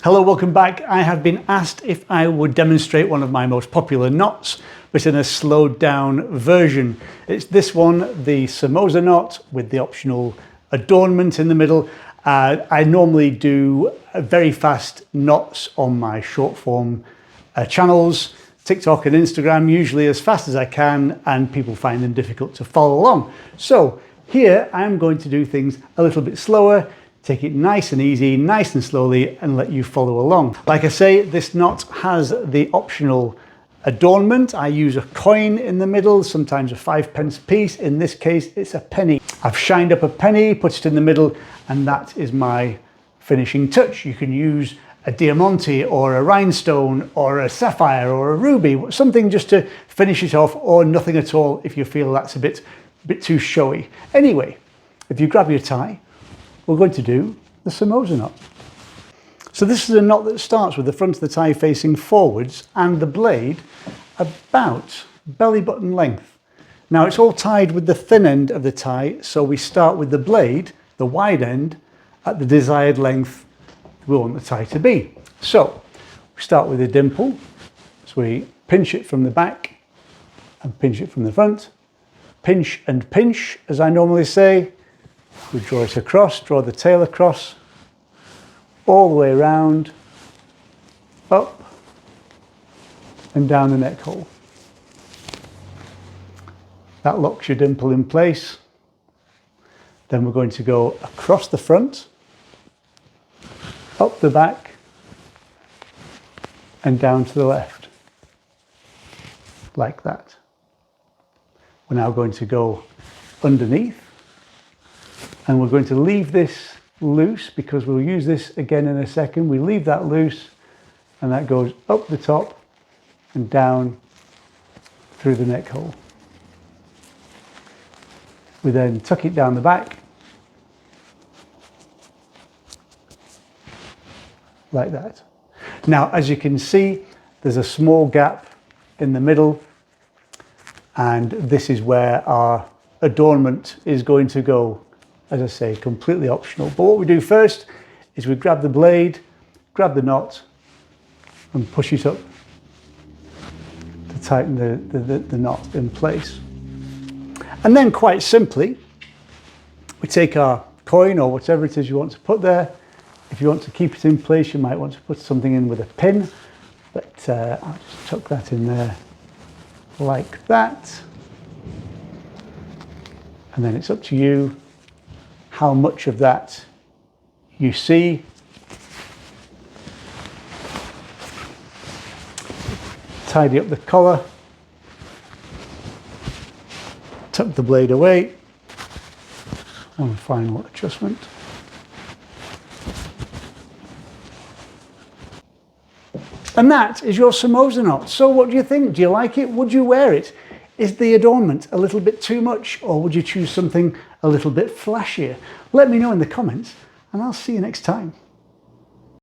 Hello, welcome back. I have been asked if I would demonstrate one of my most popular knots, but in a slowed down version. It's this one, the Samosa Knot with the optional adornment in the middle. I normally do very fast knots on my short form channels, TikTok and Instagram, usually as fast as I can, and people find them difficult to follow along. So here I'm going to do things a little bit slower, take it nice and easy, nice and slowly, and let you follow along. Like I say, this knot has the optional adornment. I use a coin in the middle, sometimes a 5p piece. In this case, it's a penny. I've shined up a penny, put it in the middle, and that is my finishing touch. You can use a diamante or a rhinestone or a sapphire or a ruby, something just to finish it off, or nothing at all if you feel that's a bit too showy. Anyway, if you grab your tie, we're going to do the Samosa knot. So this is a knot that starts with the front of the tie facing forwards and the blade about belly button length. Now it's all tied with the thin end of the tie, so we start with the blade, the wide end, at the desired length we want the tie to be. So we start with a dimple, so we pinch it from the back and pinch it from the front. Pinch and pinch, as I normally say. We draw it across, draw the tail across, all the way around, up and down the neck hole. That locks your dimple in place. Then we're going to go across the front, up the back, and down to the left, like that. We're now going to go underneath, and we're going to leave this loose because we'll use this again in a second. We leave that loose, and that goes up the top and down through the neck hole. We then tuck it down the back, like that. Now, as you can see, there's a small gap in the middle, and this is where our adornment is going to go. As I say, completely optional. But what we do first is we grab the blade, grab the knot, and push it up to tighten the knot in place. And then quite simply, we take our coin or whatever it is you want to put there. If you want to keep it in place, you might want to put something in with a pin, but I'll just tuck that in there like that. And then it's up to you how much of that you see. Tidy up the collar, tuck the blade away, and final adjustment. And that is your Samosa knot. So what do you think? Do you like it? Would you wear it? Is the adornment a little bit too much, or would you choose something a little bit flashier? Let me know in the comments, and I'll see you next time.